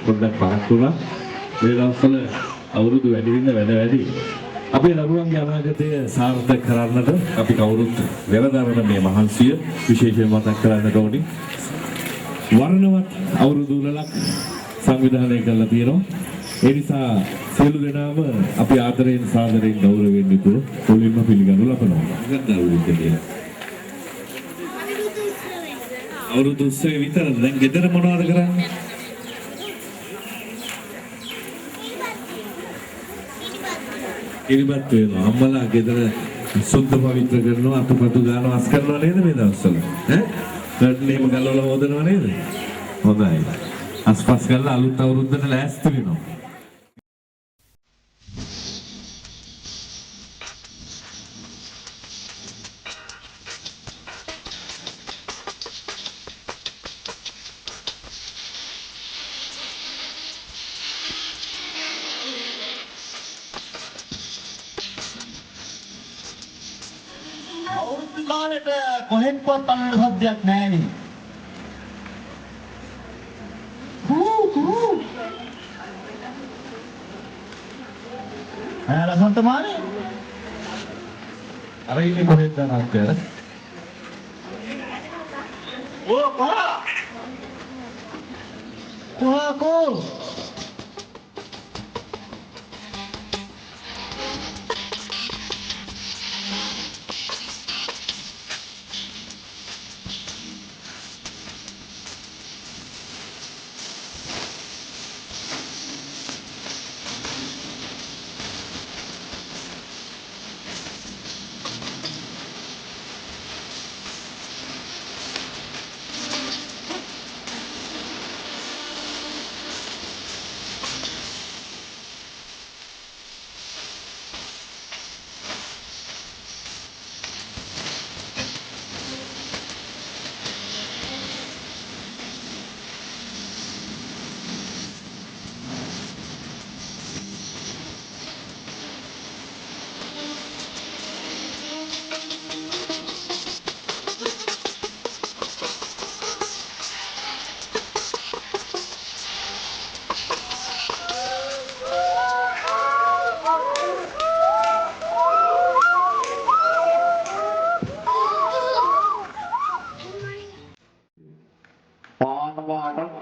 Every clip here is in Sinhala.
පොඩ්ඩක් පහත් වුණා. මේ දවස්වල අවුරුදු වැඩි වෙන වැඩි. අපේ දරුවන්ගේ අනාගතය සාර්ථක කරන්නට අපි කවුරුත් වෙනදාම මේ මහන්සිය විශේෂයෙන් මතක් කරන්නට ඕනි. වර්ණවත් අවුරුදු උළෙලක් සංවිධානය කරලා තියෙනවා. ඒ නිසා සියලු දෙනාම අපි ආදරයෙන් සාදරයෙන් ගෞරවයෙන් යුතුව මුලින්ම පිළිගනු ලබනවා. අවුරුදු උත්සවයේ විතරද දැන් ගෙදර මොනවද කරන්නේ? ඉරිබත් වෙනවා. අම්මලා ගෙදර සුද්ධ පවිත්‍ර කරනවා, අතුපතු ගන්නවා, අස් කරනවා නේද මේ දවස්වල? ඈ? ගඩනේම ගලවලා හොදනවා නේද? හොඳයි. අස්පස් කරලා අලුත් අවුරුද්දට ලෑස්ති වෙනවා. අවුරුද්දාලට කොහෙන්වත් අන්න සද්දයක් නැහැ නේ. ලසන්ත මානේ අර ඉන්නේ කොහෙන්ද නැත්තේ? ඕ කොහොමද?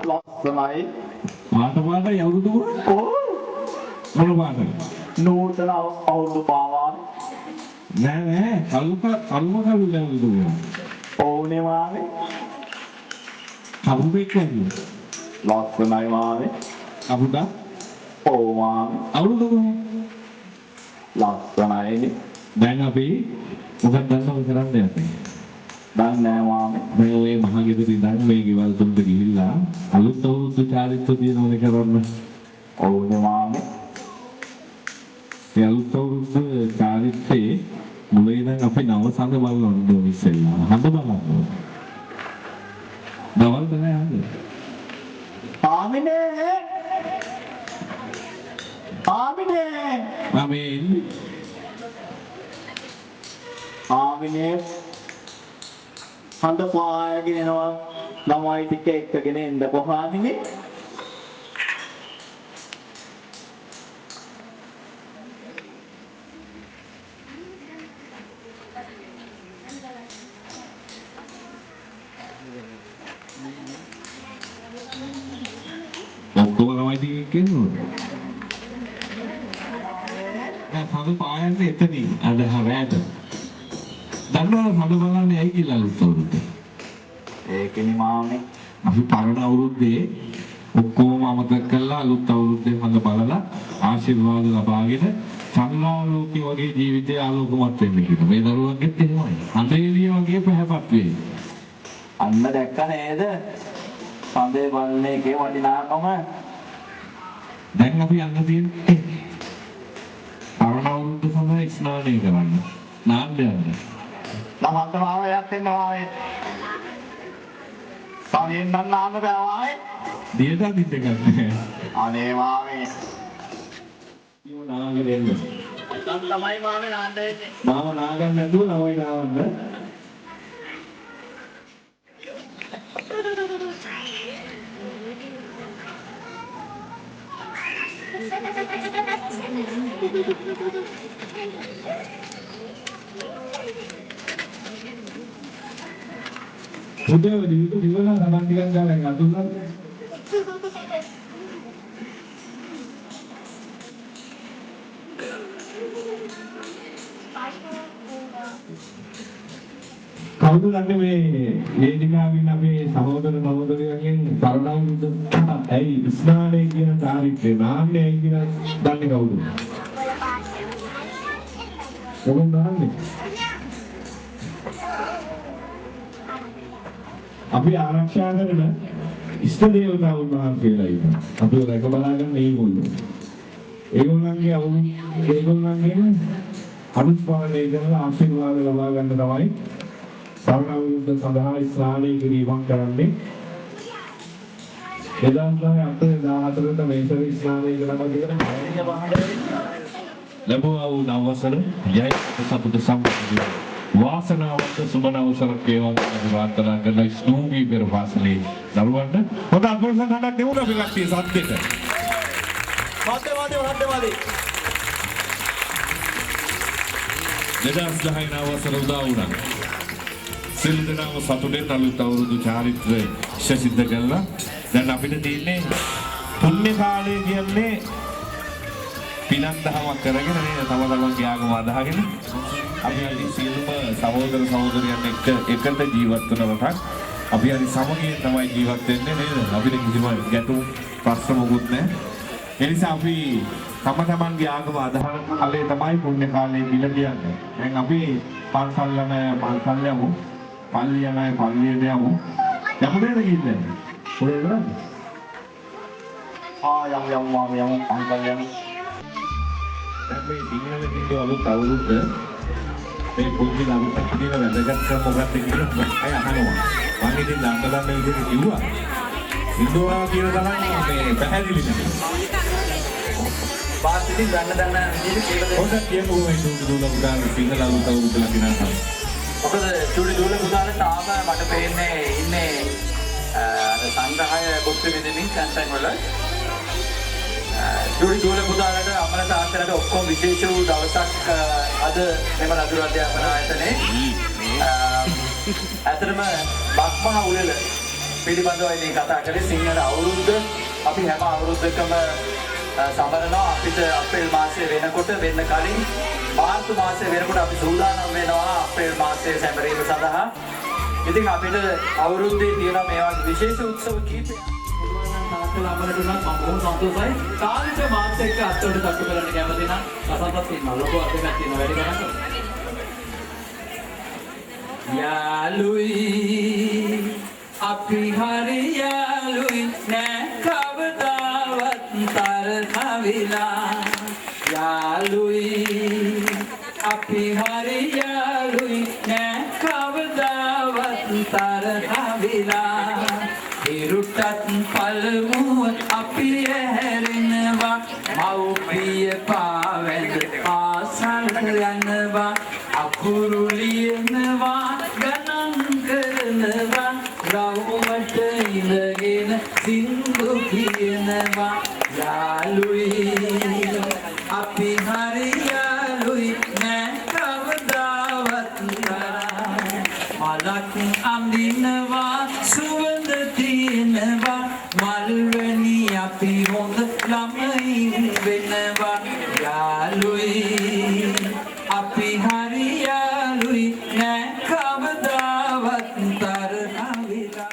ලස්සනයි. පාට යවුරුදු මොන පාටද? නූතන අවුරුදු පාවාන. නෑ කල්ම යවුරුදු. ඕනේ මානේ. කවුරුෙක් වගේ? ලස්සනයි මානේ. කවුද? ඕ මානේ. අවුරුදු ලස්සනයි. දැන් අපි මොකක්ද දන්නවද කරන්නේ අපි? දැන් නෑ මානේ. මේ ඔය මහගෙදර ඉඳන් මේ ගෙවල් තුනට ගිහිල්ලා අලුත් අවුරුදු චාරිත්‍ර දිනවල කරන්න. ඕනේ මානේ. මේ අලුත් අවුරුදු චාරිත්‍රයේ මුලින් ඉඳන් අපි නව සංග බලන්න ඕනේ ඉස්සෙල්ලා. හඳ බලන්න. දවල්ද නෑ හඳ. ආමිනේ. ආමිනේ. හඳ පායගෙන එනවා. ළමයි ටික එක්කගෙන එන්න කොහාමිනේ. ඔක්කොම ළමයි ටික කියනවද? දැන් හඳ පායන්නේ එතනින් අද හැරෑට. දන්නවද හඳ බලන්නේ ඇයි කියලා අලුත් අවුරුද්දේ? ඒකනේ මාමේ. අපි පරණ අවුරුද්දේ ඔක්කොම අමතක කරලා අලුත් අවුරුද්දේ හඳ බලලා ආශිර්වාද ලබාගෙන සංඝාලෝකී වගේ ජීවිතය ආලෝකමත් වෙන්න කියලා. මේ දරුවන්ගෙත් එහෙමයි. හඳේලිය වගේ පැහැපත් වෙයි. අන්න දැක්ක නේද? හඳේ බලන එකේ වටිනාකම. දැන් අපි යන්න තියෙන්නේ පරණ අවුරුද්ද සඳහා ස්නානය කරන්න. නාන්න යන්න. ළමන්ට මාවයක් එන්න ආවේ. සමයෙන් නම් නාන්න බෑ ආවේ. දියට අදින්න ගන්න. අනේ මාමේ. ඊව නාගෙන එන්න. දැන් තමයි මාමේ නාන්න එන්නේ. මාව නාගන්න නැතුව ළමයි නාවන්න. උදේ විදිහට දිවලා සමන් ටිකක් ගාලා අතුල්ලා කවුද දන්නේ මේ වේදිකාවෙන් අපේ සහෝදර සහෝදරියන්ගෙන් පරණවුරුද්ද ඇයි ස්නානය කියන තාරිඛේ නාන්නේ ඇයි කියලා දන්නේ කවුද? මොකක්ද දන්නේ? අපි ආරක්ෂා කරන ඉෂ්ට දේවතාවුන් වහන්සේලා ඉන්නවා. අපි රැක බලා ගන්න ඒගොල්ලෝ. ඒගොල්ලන්ගෙන් අනුස්මරණය කරලා ආශිර්වාද ලබා ගන්න තමයි පරණවුරුද්ද සඳහා ස්නානය කිරීමක් කරන්නේ. 2014 මේසර ස්නානය කරනවා කියලා ලැබුවා වූ නවසර ජය සතුට සම්පූර්ණ වාසනාවන්ත සුබනවසරක් වේවා කියලා ප්‍රාර්ථනා කරන ස්නූපී පෙර පාසලේ දරුවන්ට හොඳ අත්පොරසන් හඬක් දෙමු අපි කට්ටිය සද්දෙට. වාද්‍ය 2010 නවසර උදා වුණා. සියලු දෙනාම සතුටෙන් අලුත් අවුරුදු චාරිත්‍රය සිද්ධ කළා. දැන් අපිට තියෙන්නේ පුණ්‍ය කාලය කියන්නේ පිනක් දහමක් කරගෙන නේද තම තමන්ගේ ආගම අදහගෙන අපි අද සියලුම සහෝදර සහෝදරියන් එක්ක එකට ජීවත් වෙන රටක්. අපි අද සමගියෙන් තමයි ජීවත් වෙන්නේ නේද? අපිට කිසිම ගැටුම් ප්‍රශ්න මොකුත් නැහැ. ඒ නිසා අපි තම තමන්ගේ ආගම අදහන කාලේ තමයි පුණ්‍ය කාලය කියලා කියන්නේ. දැන් අපි පන්සල් යන පන්සල් යමු. පල්ලිය යන පල්ලියට යමු. යමුද කියන්නේ? කොහෙද? යම් අංකල් යම්. මේ සිංහල කිව්ව අලුත් අවුරුද්ද මේ පුංචි ළමයි කියන වැදගත්කම මොකක්ද කියලා අය අහනවා. මම ඉතින් දන්න විදිහට කිව්වා. ඉන්දෝනා කියන තරම් මේ පැහැදිලි නෙමෙයි. පාත් ඉතින් දන්න විදිහට කියලා පොඩ්ඩක් කියමු මේ දුල පුතා සිංහල අලුත් අවුරුද්ද ලකිනා. මොකද චුඩි දුල පුතාලා තාම මට පේන්නේ ඉන්නේ සංග්‍රහය බුද්ධ විදිනින් කන්ටෙන් වල චුඩි දුල පුතාලට අපේ තාත්තලට ඔක්කොම විශේෂ වූ දවසක් අද මෙම නදුර අධ්‍යාපන ආයතනයේ ඇත්තටම බක්මහ උළෙල පිළිබඳවයි මේ කතා කරේ. සිංහල අවුරුද්ද අපි හැම අවුරුද්දකම සමරනවා. අපිට අප්‍රේල් මාසයේ වෙනකොට වෙන්න කලින් මාර්තු මාසයේ වෙනකොට අපි සූදානම් වෙනවා අප්‍රේල් මාසයේ සැමරීම සඳහා. ඉතින් අපිට අවුරුද්දේ තියෙන මේ වගේ විශේෂ උත්සව කීපයක් තාත්තලා අපලට උනත් මම බොහොම සතුටුයි. කාලික මාත් එක්ක අත්වලට තට්ටු කරන්න කැමති නම් අසපත් ඉන්නවා. ලොකු අතක් තියෙනවා වැඩි ගණන් කරනවා. යාළුයි අපි හරි යාළුයි නෑ කවදාවත් තරහවිලා. යාළුයි අපි හරි යාළුයි නෑ කවදාවත් තරහවිලා. ඉරුටත් පළමුව අපි හැරෙනවා මව්පිය පාවැඳ ආසල් යනවා අකුරු ලියනවා ගණන් කරනවා රවුමට ඉඳගෙන සින්දු කියනවා. යාළුයි අපි හරි යාළුයි නෑ කවදාවත් මලක් අඳිනවා සුවඳ තියෙනවා මල්වැනි අපි හොඳ ළමයින් වෙනවා. යාළුයි අපි හරි යාළුයි නෑ කවදාවත් තරහවිලා.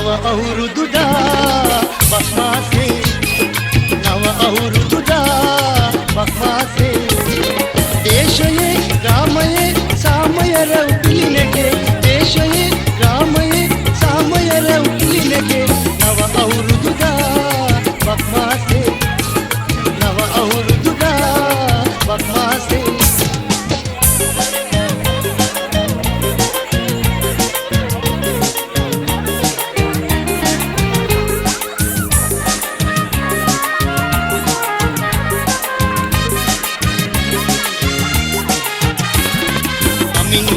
නව අවුරුදුදා බක්මාසේ නව අවුරුදුදා බක්මාසේ දේශයේ ග්‍රාමයේ සාමය රැව් පිළිනගේ දේශයේ ග්‍රාමයේ සාමය රැව් පිළිනගේ නව අවුරුදුදා බක්මාසේ නව අවුරුදුදා බක්මාසේ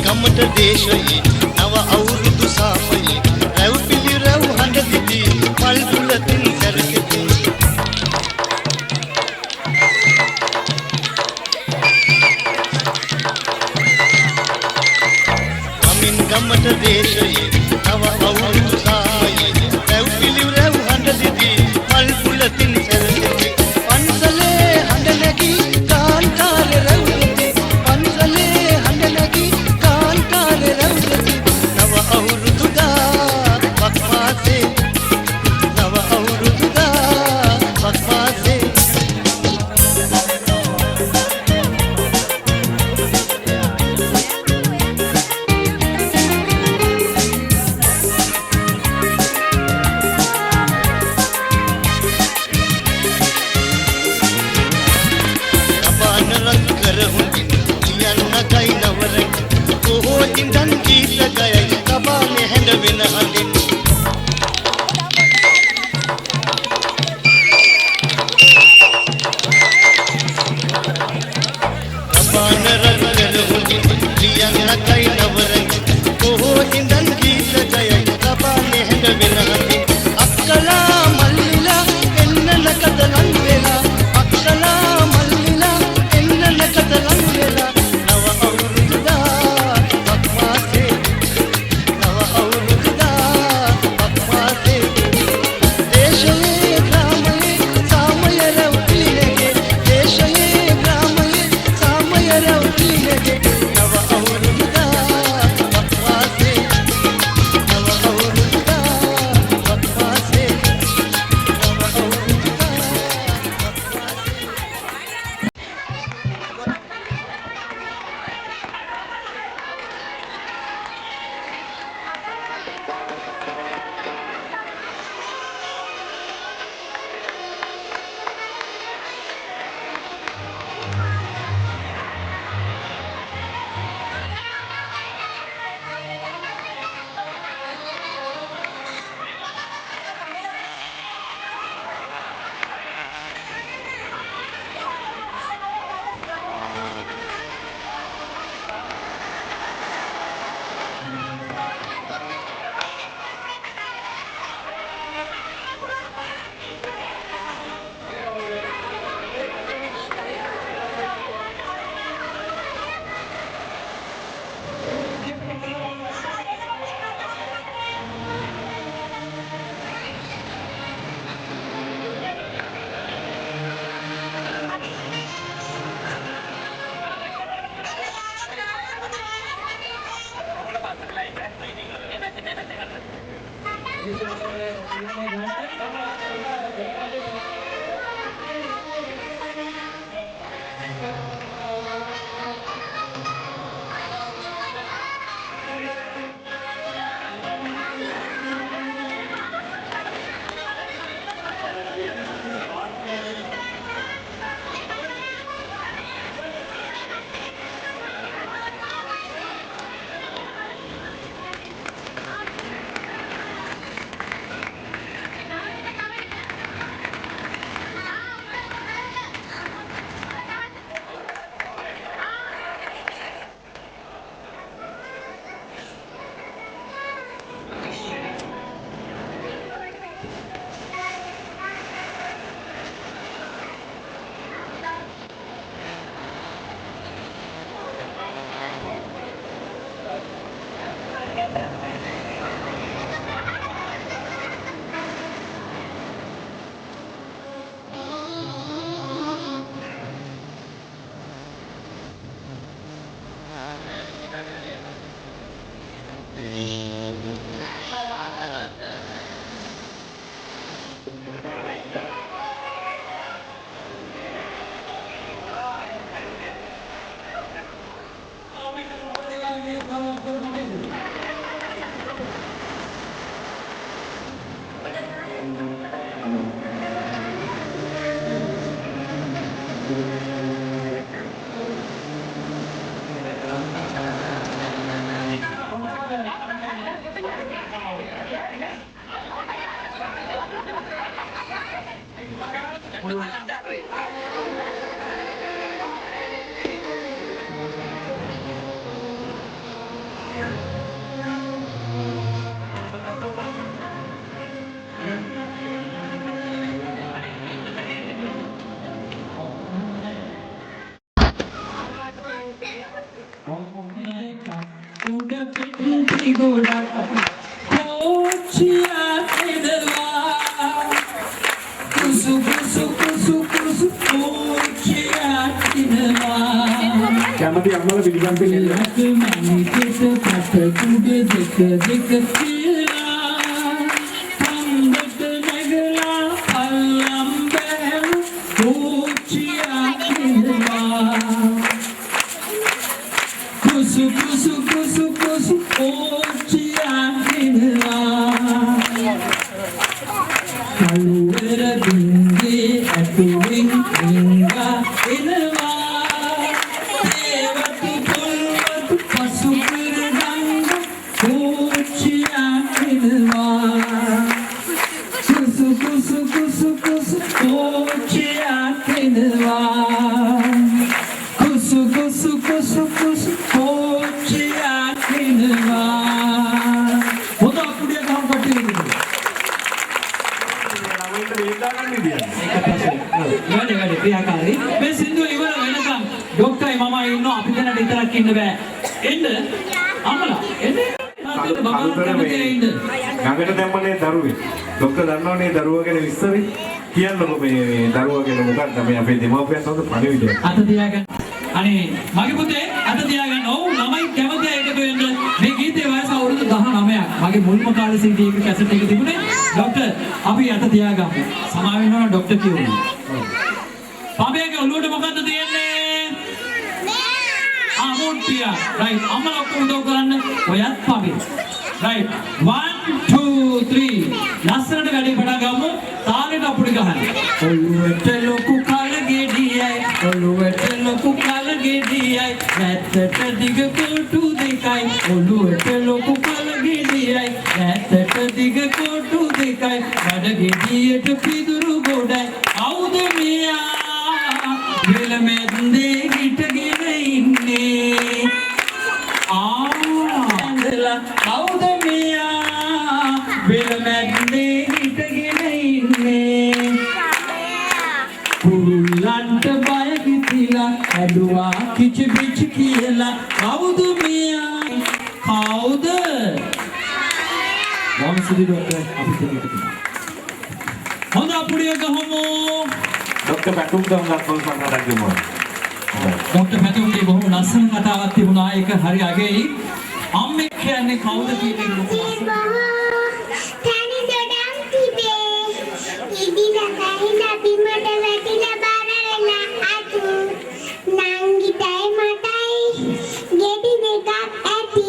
ගමට දේශයේ නව අවුරුදු සාමයේ රැව් පිළි රැව් හඬ දිදී මල් පුලතින් සැරසිති අමින් ගමට දේශයේ නව අවුරුදු සාමයේ රැව් පිළි රැව් හඬ දිදී මල් පුලතින් සැරසිති පන්සලේ හඬ නැගී කාන්තාර රැව් දිදී පන්සලේ හඬ නැගී නව අවුරුදුදා බක්මාසේ නව අවුරුදුදා බක්මාසේ අපාන රත් කරහුන් කියන්න කයි නවරක කොහො ඉඳන් ගීත ගයයි කබානේ හැඬ වෙන හඬින් කබාන රගල හොඳින් ලියන්න කයි නවරක කොහො ඉඳන් ගීත ගයයි කබානේ හැඬ වෙන හඬින් අක්කලා මල්ලිලා එන්න නකද ලං වෙලා අක්කලා මල්ලිලා එන්න නකද ලං වෙලා නව අවුරුදුදා බක්මාසේ නව අවුරුදුදා බක්මාසේ දේශයේ ග්‍රාමයේ සාමය රැව් පිළිනගේ දේශයේ ග්‍රාමයේ සාමය රැව් පිළිනගේ නව අවුරුදුදා බක්මාසේ නව අවුරුදුදා බක්මාසේ නව කැමති අම්මලා පිළිගන්න ගඟට දැම්මනේ දරුවේ. ડોක්ටර් දන්නවනේ දරුවා ගැන විස්තරේ. කියන්නකො මේ දරුවා ගැන මොකක්ද මේ අපේ දෙමාපියන් සමග පණිවිඩය. අත තියාගන්න. අනේ මගේ පුතේ අත තියාගන්න. ඔව් ළමයි කැමති අය එකතු වෙන්න. මේ ගීතේ වයස අවුරුදු 19ක්. මගේ මුල්ම කාලේ CD එක කැසට් එක තිබුණේ. ડોක්ටර් අපි අත තියාගමු. සමා වෙනවා ડોක්ටර් කියුණා. පාපයාගේ ඔළුවට මොකද්ද තියෙන්නේ? මුට්ටිය. රයිට්. අම්මලා ඔක්කොම උදව් කරන්න. ඔයත් පාපේ. Right. 1, 2, 3. ලස්සනට වැඩේ පටන් ගමු. තාලෙට අපුඩි ගහන්න. ඔළුවට ලොකු කලගෙඩියයි. ඔළුවට ලොකු කලගෙඩියයි. ඇත්තට දිග කොටු දෙකයි. ඔළුවට ලොකු කලගෙඩියයි. ඇත්තට දිග කොටු දෙකයි. බඩගෙඩියට පිදුරු ගොඩයි. කවුද මෙයා? වෙල මැද්දේ හිටගෙන ඉන්නේ. කවුද මෙයා වෙල මැද්දේ හිටගෙන ඉන්නේ කුරුල්ලන්ට බය කිතිලා ඇදුවා කිචි පිචි කියලා කවුද මෙයා කවුද වම්සුදි ડોක්ටර් අපි දෙන්නට හොඳ අපුඩිය ගහමු ડોක්ටර් පැතුම් ගමක් කොල් සංගතක් දෙමු. ડોක්ටර් පැතුම්ගේ බොහොම ලස්සන කතාවක් තිබුණා. ඒක හරි අගෙයි. අම්මෙක් කියන්නේ කවුද කියන එක ලොකු තනි දඩම් තිබේ ඉදිලා ගහිලා බිමට වැටිලා බර වෙන අතු නංගිටයි මටයි ගෙඩි දෙකක් ඇති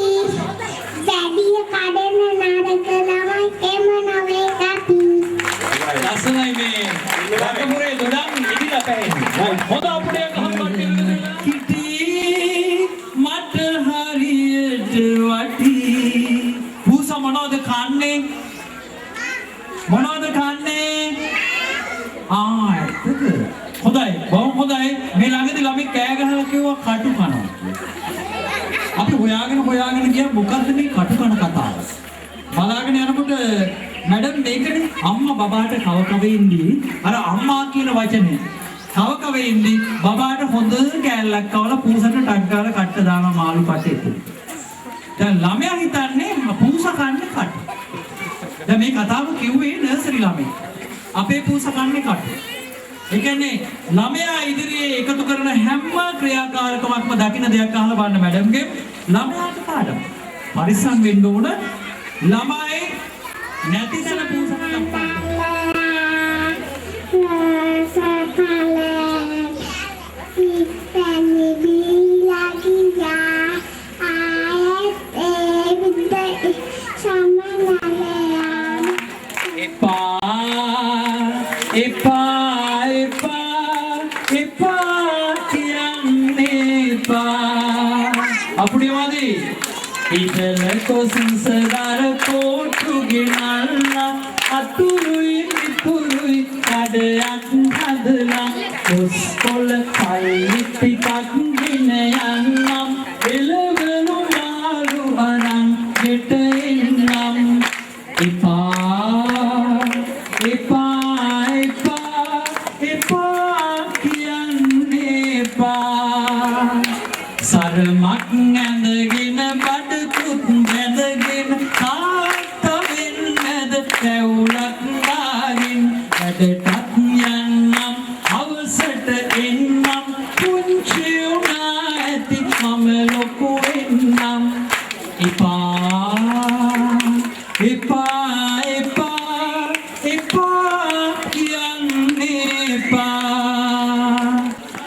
වැඩිය කඩන නරක ළමයි එම නොවේ අපි ලස්සනයි මේ රටමුරේ දොඩම් ඉදිලා පැහැෙන්නේ. හොඳ අපුඩේ ගහන්න කිටි මට හරියට වටි පූසා මොනවද කන්නේ? මොනවද කන්නේ? ඇත්තද? හොඳයි බොහොම හොඳයි. මේ ළඟදී ළමයි කෑ ගහලා කිව්වා කටු කනවා. අපි හොයාගෙන ගියා මොකද්ද මේ කටු කන කතාව? බලාගෙන යනකොට මැඩම් මේකනේ අම්මා බබාට කව කව ඉඳි අර අම්මා කියන වචනේ කව කව ඉඳි බබාට හොඳ කෑල්ලක් කවලා පූසට ටක් ගාලා කට්ට දානවා මාළු කටේ. දැන් ළමයා හිතන්නේ පූසා කන්නේ කට. දැන් මේ කතාව කිව්වේ නර්සරි ළමයි. අපේ පූසා කන්නේ කට. ඒ කියන්නේ ළමයා ඉදිරියේ එකතු කරන හැම ක්‍රියාකාරකමක්ම දකින්න දෙයක් අහලා බලන්න මැඩම්ගේ ළමයාට පාඩම. පරිස්සම් වෙන්න ඕන ළමයි නැති තැන පූසා කන්න. එපා එපා එපා කියන්නේ එපා අපුඩියමදි ඉතල කොසංසදාර කෝටු ගෙනල්ලා අතුරුයි ඉතුරුයි කඩයක් හදලා කොස්කොල කයි ටිකක් ගෙන යන්නම් එළවලු මාළු අරන් ගෙට එන්නම් එපා එපා එපා එපා කියන්නේ එපා සරමක් ඇඳගෙන බඩකුත් බැඳගෙන කාටවෙන් මැද කැවුලක් දාගෙන වැඩටත් යන්නම් අවසට එන්නම් පුංචි උනා ඇති මම ලොකු වෙන්නම් එපා එපා එපා එපා කියන්නේ එපා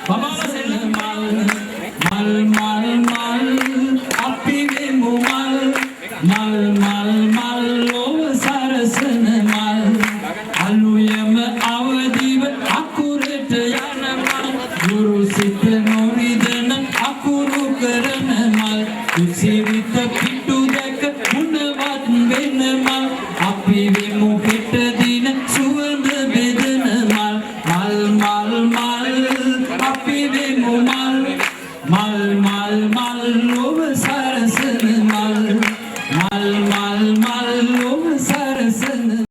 බබාසෙල මල් මල් මල් අපි වෙමු මල් ඔබ සරසන මල් අලුයම අවදිව අකුරට යන මල් ගුරු සිත නොරිදන අකුරු කරන මල් කුසිවිත පිටු දැක මුණවත් වෙන මල් අපි වෙමු පිට දින සුවඳ බෙදන මල් මල් අපි වෙමු මල් ඔබ සරසන මල් ඔබ සරසන මල්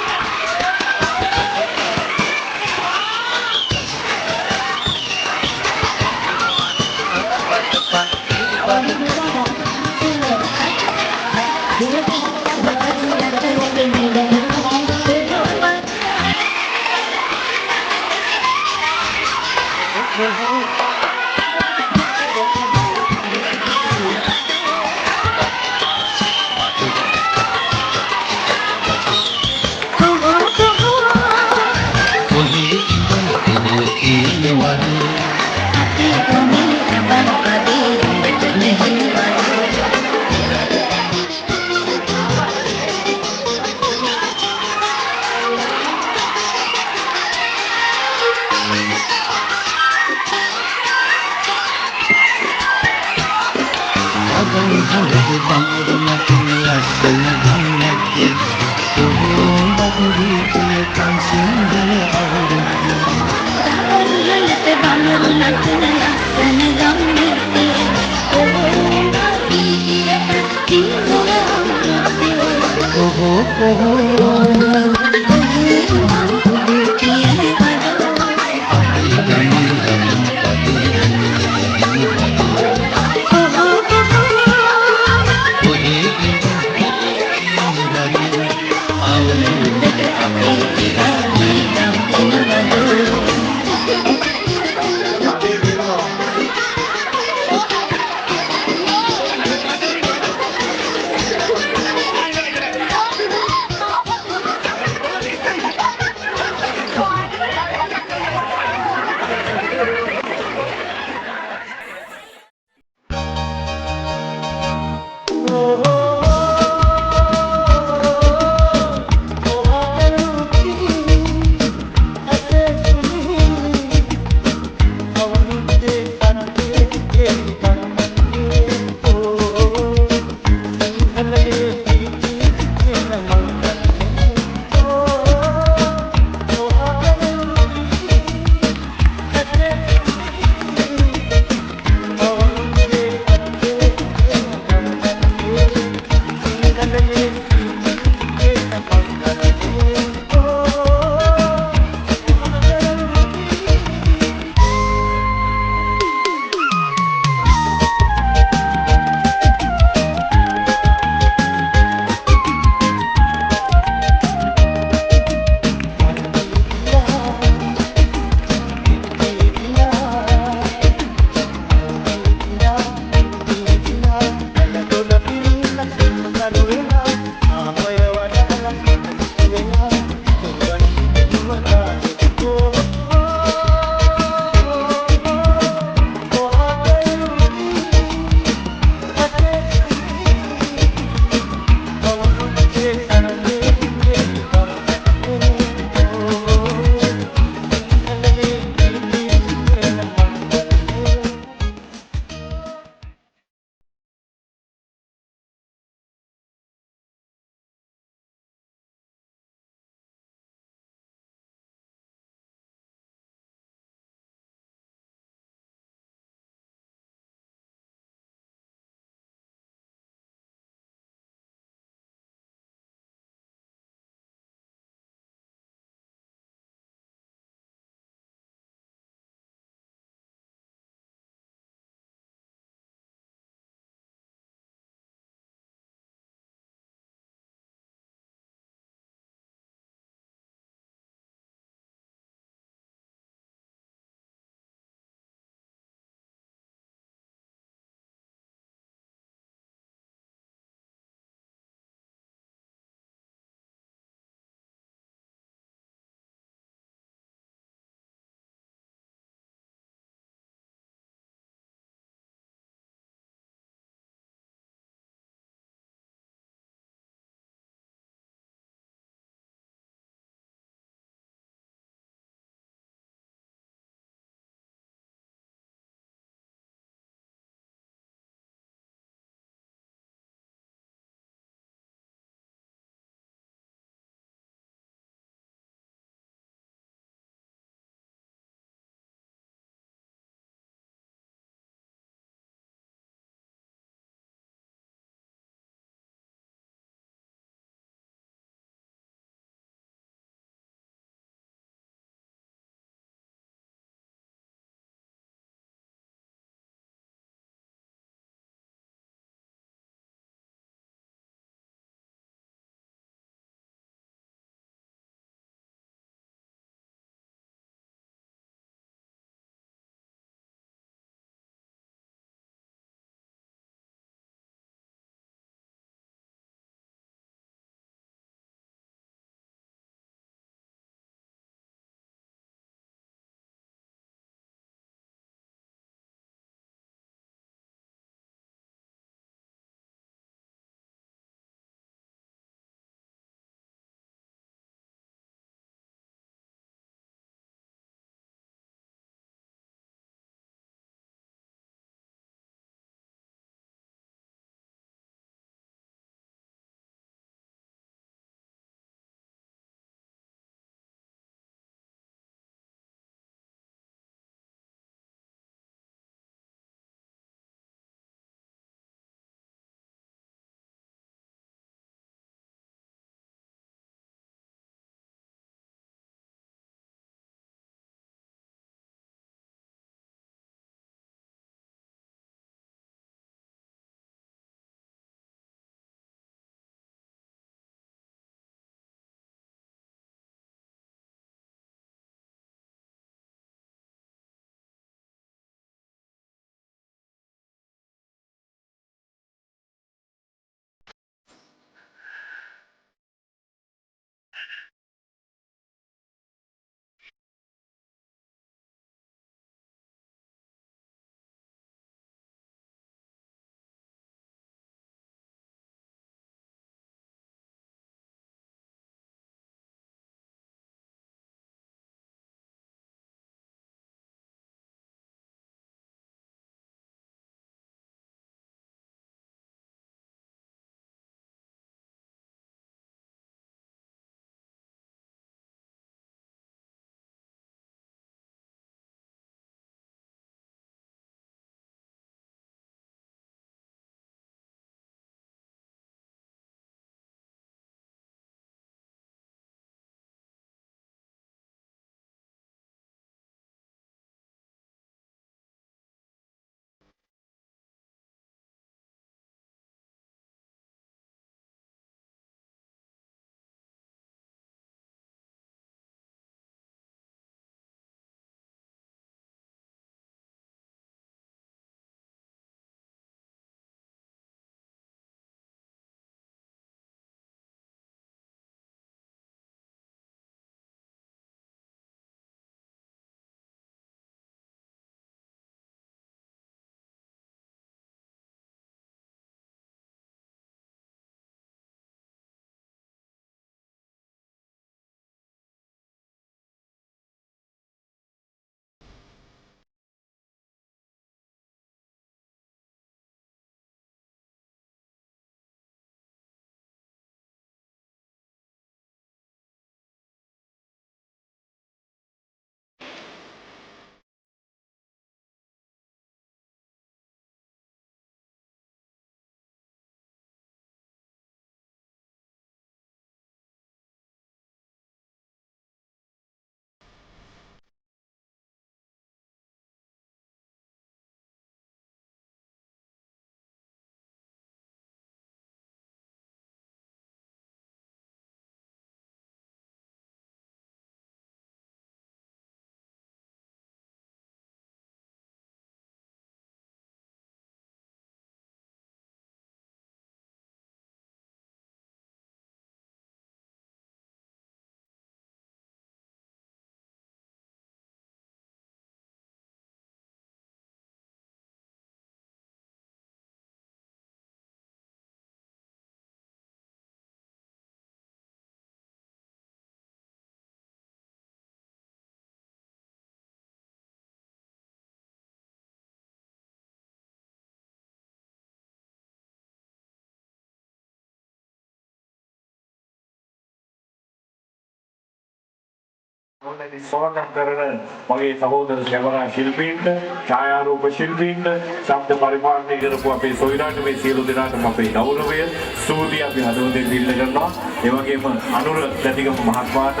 සෝනම් කරන මගේ සහෝදර කැමරා ශිල්පීන්ට, ඡායාරූප ශිල්පීන්ට, ශබ්ද පරිමාණය කරපු අපේ සොයිරාට මේ සියලු දෙනාටම අපේ ගෞරවය, ස්තුතිය අපි හදවතින් දිල්ල කරනවා. ඒ වගේම අනුර දැඩිගම මහත්මයාට,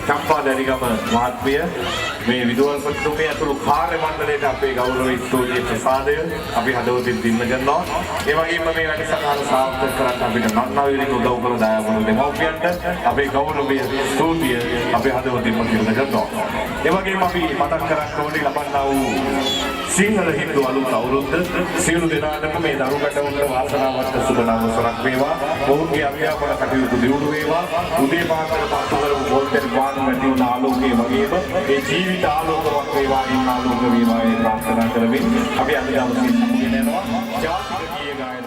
චම්පා දැඩිගම මහත්මිය, මේ විදුහල්පතිතුමිය ඇතුළු කාර්ය මණ්ඩලයට අපේ ගෞරවය, ස්තුතිය, ප්‍රසාදය අපි හදවතින් දිල්ල කරනවා. ඒ වගේම මේ වැඩසටහන සාර්ථක කරන්න අපිට නන්නාවිරින් උදව් කළ දයාවරු දෙමව්පියන්ට අපේ ගෞරවය, ස්තුතිය අපි හදවතින්ම දිල්ල කරනවා. ඒ වගේම අපි මතක් කරන්න ඕනේ ලබන්නා වූ සිංහල හින්දු අලුත් අවුරුද්ද සියලු දෙනාටම මේ දරු ගැටවුන්ට වාසනාවන්ත සුබ නවවසරක් වේවා. ඔවුන්ගේ අභ්‍යාපන කටයුතු දියුණු වේවා. උදේ පාන්දර පත්තු කරපු පොල්තෙන් පාන නැති වුණ ආලෝකයේ වගේම ඒ ජීවිත ආලෝකයක් වේවා, ඒ ආලෝක වේවා ඒ ප්‍රාර්ථනා කරමින් අපි අද දවසේ සමුගෙන යනවා. ජාතික ගීය ගායනා